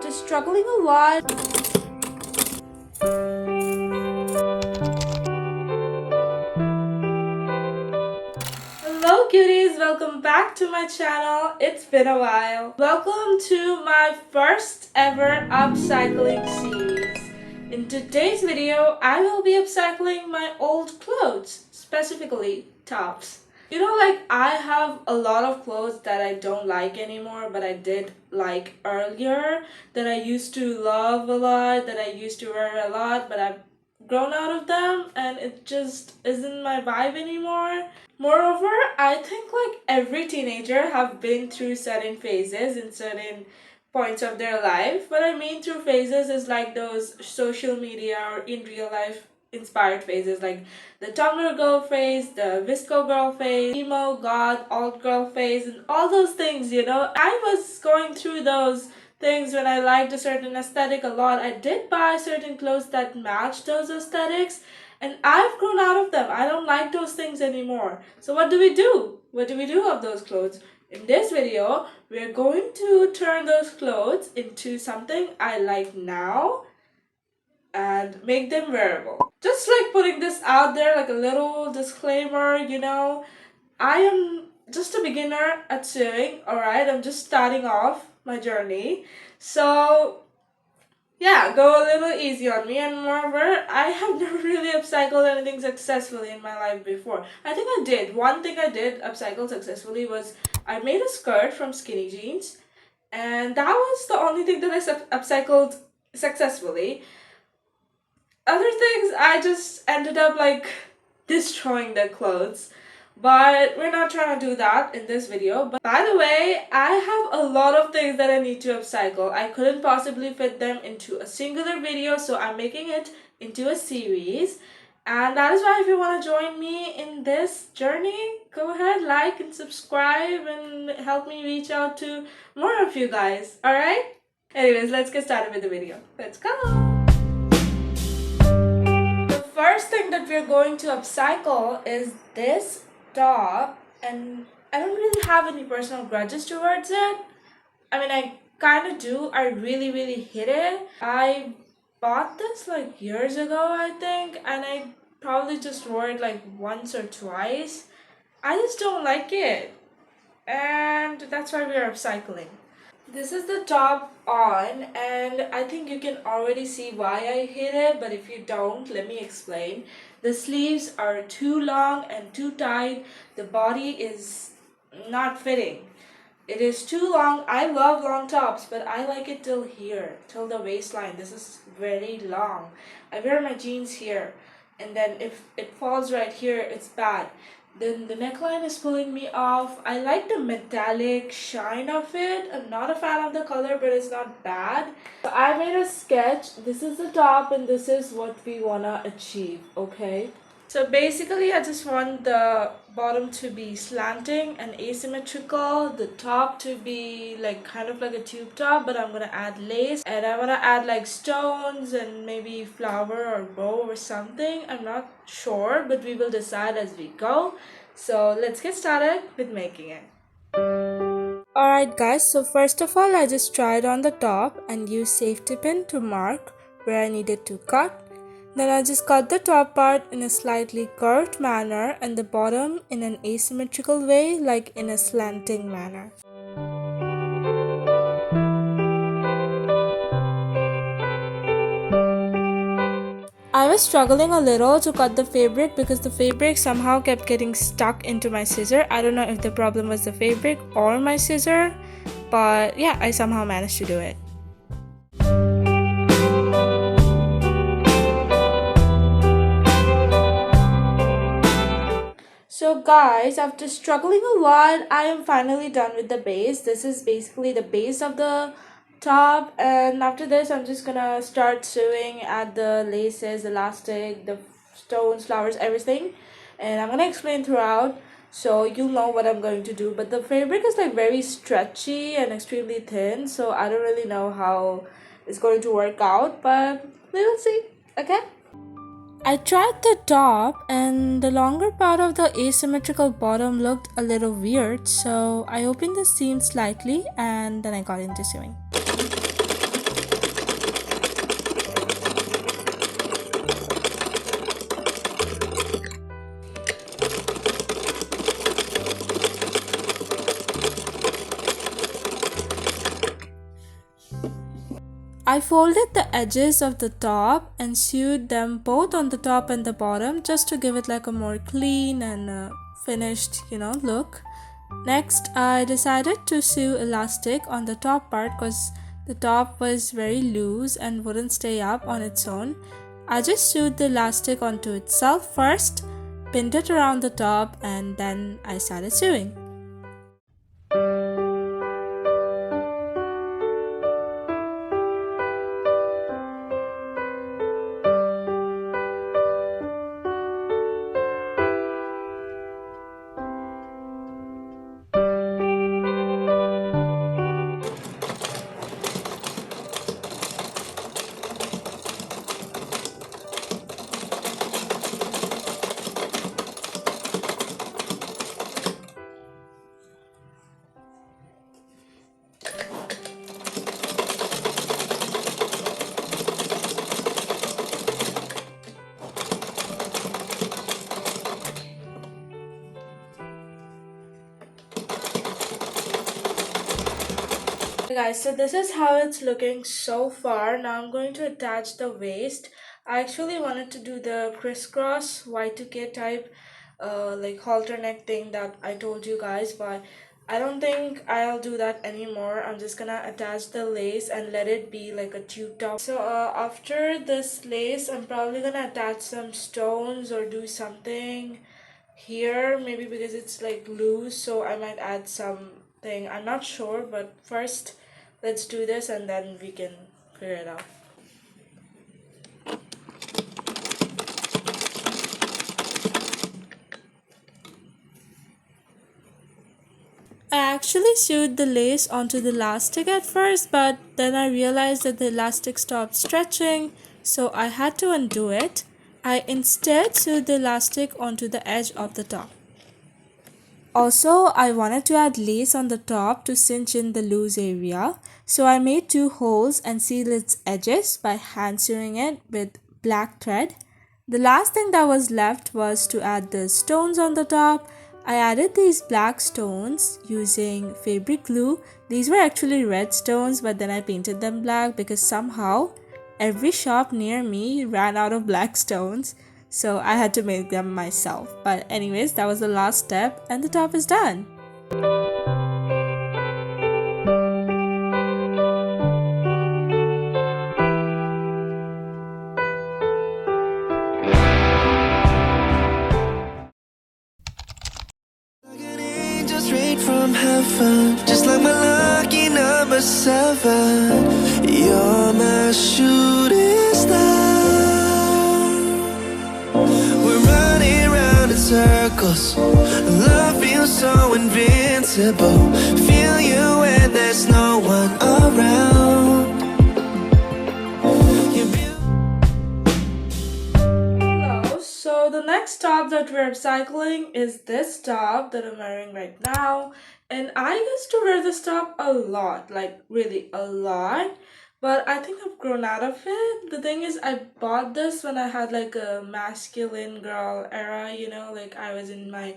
after struggling a while. Hello cuties, welcome back to my channel. It's been a while. Welcome to my first ever upcycling series. In today's video, I will be upcycling my old clothes, specifically tops. You know, like I have a lot of clothes that I don't like anymore, but I did like earlier, that I used to love a lot, that I used to wear a lot, but I've grown out of them and it just isn't my vibe anymore. Moreover, I think like every teenager have been through certain phases in certain points of their life. What I mean through phases is like those social media or in real life inspired phases, like the Tumblr girl phase, the Visco girl phase, emo, goth, alt girl phase, and all those things, you know. I was going through those things when I liked a certain aesthetic a lot. I did buy certain clothes that matched those aesthetics, and I've grown out of them. I don't like those things anymore. So what do we do? What do we do of those clothes? In this video, we're going to turn those clothes into something I like now and make them wearable. Just like putting this out there, like a little disclaimer, you know, I am just a beginner at sewing, alright? I'm just starting off my journey. So yeah, go a little easy on me. And moreover, I have never really upcycled anything successfully in my life before. I think I did. One thing I did upcycle successfully was I made a skirt from skinny jeans, and that was the only thing that I upcycled successfully. Other things, I just ended up like destroying the clothes. But we're not trying to do that in this video. But by the way, I have a lot of things that I need to upcycle. I couldn't possibly fit them into a singular video, so I'm making it into a series. And that is why if you want to join me in this journey, go ahead, like and subscribe and help me reach out to more of you guys, alright? Anyways, let's get started with the video. Let's go! The first thing that we're going to upcycle is this top, and I don't really have any personal grudges towards it. I mean, I kind of do. I really hate it. I bought this like years ago, I think, and I probably just wore it like once or twice. I just don't like it, and that's why we're upcycling. This is the top on, and I think you can already see why I hate it, but if you don't, let me explain. The sleeves are too long and too tight. The body is not fitting. It is too long. I love long tops, but I like it till here, till the waistline. This is very long. I wear my jeans here, and then if it falls right here, it's bad. Then the neckline is pulling me off. I like the metallic shine of it. I'm not a fan of the color, but it's not bad. So I made a sketch. This is the top and this is what we wanna achieve, okay? So basically I just want the bottom to be slanting and asymmetrical, the top to be like kind of like a tube top, but I'm gonna add lace, and I wanna add like stones and maybe flower or bow or something. I'm not sure, but we will decide as we go. So let's get started with making it. Alright guys, so first of all I just tried on the top and used safety pin to mark where I needed to cut. Then I just cut the top part in a slightly curved manner and the bottom in an asymmetrical way, like in a slanting manner. I was struggling a little to cut the fabric because the fabric somehow kept getting stuck into my scissor. I don't know if the problem was the fabric or my scissor, but yeah, I somehow managed to do it. So guys, after struggling a lot, I am finally done with the base. This is basically the base of the top, and after this I'm just gonna start sewing at the laces, elastic, the stones, flowers, everything, and I'm gonna explain throughout so you'll know what I'm going to do. But the fabric is like very stretchy and extremely thin, so I don't really know how it's going to work out, but we will see. Okay, I tried the top and the longer part of the asymmetrical bottom looked a little weird, so I opened the seam slightly and then I got into sewing. I folded the edges of the top and sewed them both on the top and the bottom just to give it like a more clean and finished, look. Next, I decided to sew elastic on the top part because the top was very loose and wouldn't stay up on its own. I just sewed the elastic onto itself first, pinned it around the top, and then I started sewing. Hey guys, so this is how it's looking so far. Now I'm going to attach the waist. I actually wanted to do the crisscross Y2K type like halter neck thing that I told you guys, but I don't think I'll do that anymore. I'm just gonna attach the lace and let it be like a tube top. So after this lace, I'm probably gonna attach some stones or do something here, maybe because it's like loose, so I might add something. I'm not sure, but first let's do this and then we can figure it out. I actually sewed the lace onto the elastic at first, but then I realized that the elastic stopped stretching, so I had to undo it. I instead sewed the elastic onto the edge of the top. Also, I wanted to add lace on the top to cinch in the loose area, so I made 2 holes and sealed its edges by hand sewing it with black thread. The last thing that was left was to add the stones on the top. I added these black stones using fabric glue. These were actually red stones, but then I painted them black because somehow every shop near me ran out of black stones. So I had to make them myself. But anyways, that was the last step and the top is done. Like an angel straight from heaven, just like my lucky number 7. You're my shooting star. We're running round in circles. Love feels so invincible. Feel you when there's no one around. Hello, so the next top that we're upcycling is this top that I'm wearing right now. And I used to wear this top a lot, like really a lot. But I think I've grown out of it. The thing is, I bought this when I had like a masculine girl era, like I was in my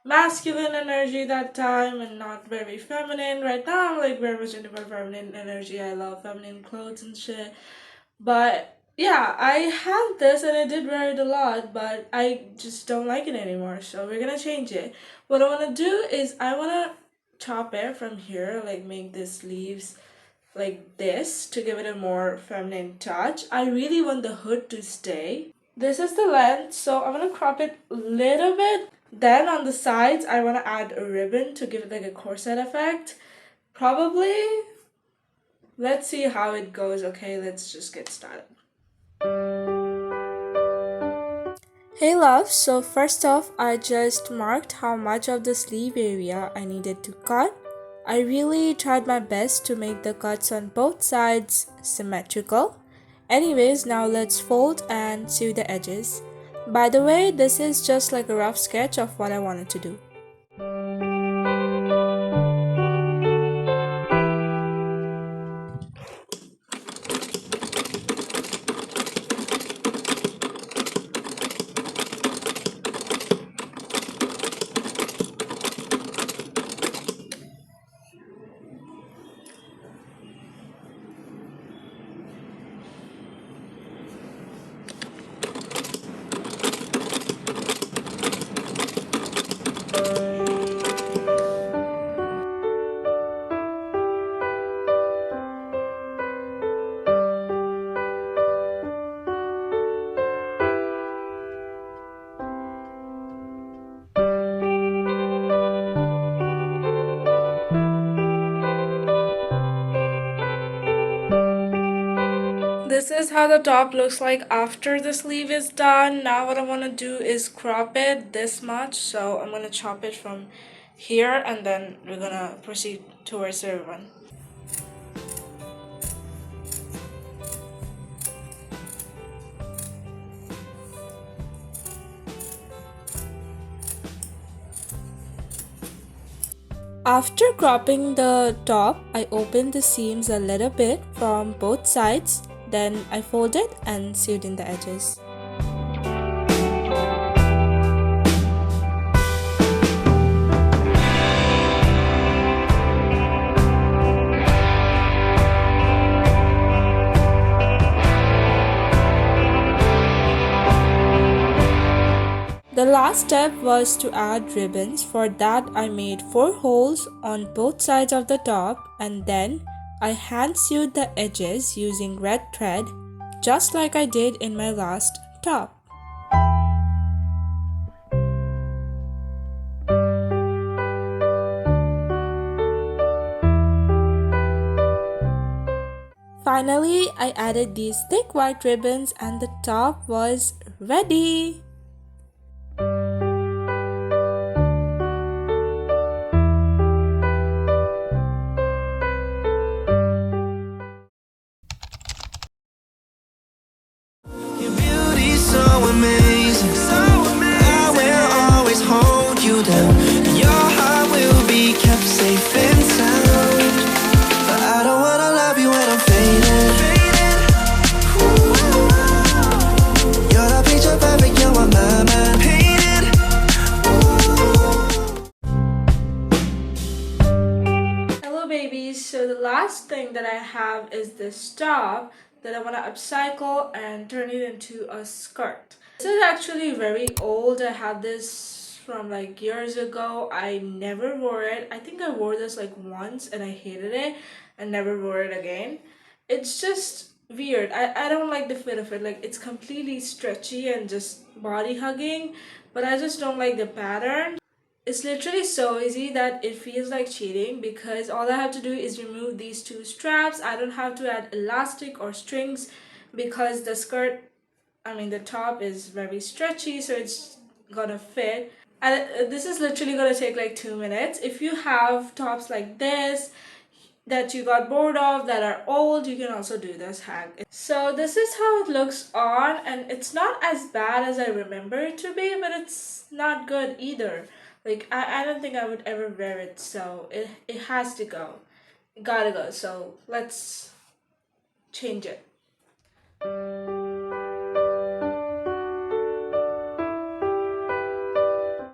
masculine energy that time and not very feminine. Right now, I'm like very much into my feminine energy. I love feminine clothes and shit. But yeah, I had this and I did wear it a lot, but I just don't like it anymore. So we're gonna change it. What I wanna do is I wanna chop it from here, like make the sleeves like this to give it a more feminine touch. I really want the hood to stay. This is the length, so I'm gonna crop it a little bit. Then on the sides, I wanna add a ribbon to give it like a corset effect. Probably. Let's see how it goes. Okay, let's just get started. Hey loves, so first off, I just marked how much of the sleeve area I needed to cut. I really tried my best to make the cuts on both sides symmetrical. Anyways, now let's fold and sew the edges. By the way, this is just like a rough sketch of what I wanted to do. how the top looks like after the sleeve is done. Now what I want to do is crop it this much. So I'm going to chop it from here and then we're going to proceed towards the ribbon. After cropping the top, I opened the seams a little bit from both sides. Then I folded and sewed in the edges. The last step was to add ribbons. For that I made 4 holes on both sides of the top and then I hand sewed the edges using red thread just like I did in my last top. Finally, I added these thick white ribbons and the top was ready. Your beauty's so amazing. I will always hold you down. Your heart will be kept safe and sound. But I don't wanna love you when I'm fading. You're the picture perfect, you're what my mind painted. Hello babies, so the last thing that I have is this top that I want to upcycle and turn it into a skirt. This is actually very old. I have this from like years ago. I never wore it. I think I wore this like once and I hated it and never wore it again. It's just weird. I don't like the fit of it. Like it's completely stretchy and just body hugging, but I just don't like the pattern. It's literally so easy that it feels like cheating because all I have to do is remove these 2 straps. I don't have to add elastic or strings because the skirt, the top is very stretchy, so it's gonna fit. And this is literally gonna take like 2 minutes. If you have tops like this that you got bored of that are old, you can also do this hack. So this is how it looks on, and it's not as bad as I remember it to be, but it's not good either. Like I don't think I would ever wear it, so it has to go. It gotta go. So let's change it.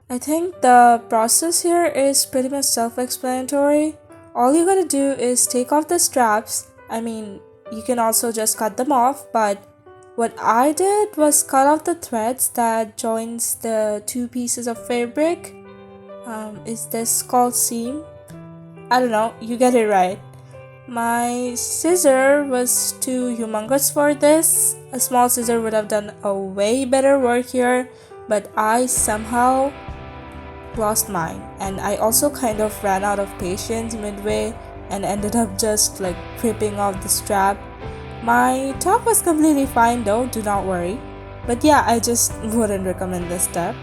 I think the process here is pretty much self-explanatory. All you gotta do is take off the straps. You can also just cut them off, but what I did was cut off the threads that joins the 2 pieces of fabric. Is this called seam? I don't know, you get it right. My scissor was too humongous for this. A small scissor would have done a way better work here, but I somehow lost mine, and I also kind of ran out of patience midway and ended up just like ripping off the strap. My top was completely fine though, do not worry. But yeah, I just wouldn't recommend this step.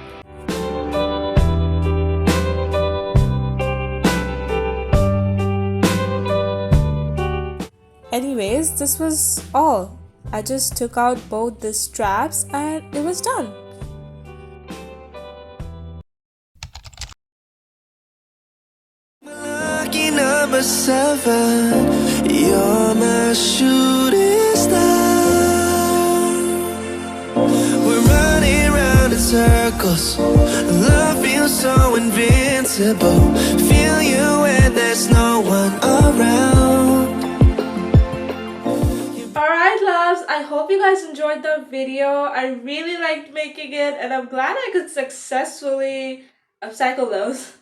Anyways, this was all. I just took out both the straps and it was done. Lucky number 7, you're my shooting star. We're running round in circles. Love feels so invincible. Feel you when there's no one around. Alright loves, I hope you guys enjoyed the video. I really liked making it and I'm glad I could successfully upcycle those.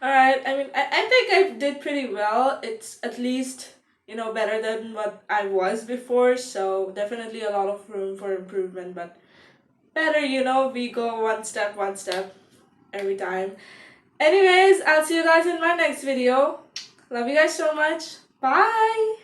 Alright, I think I did pretty well. It's at least, better than what I was before, so definitely a lot of room for improvement, but better, we go one step every time. Anyways, I'll see you guys in my next video. Love you guys so much. Bye!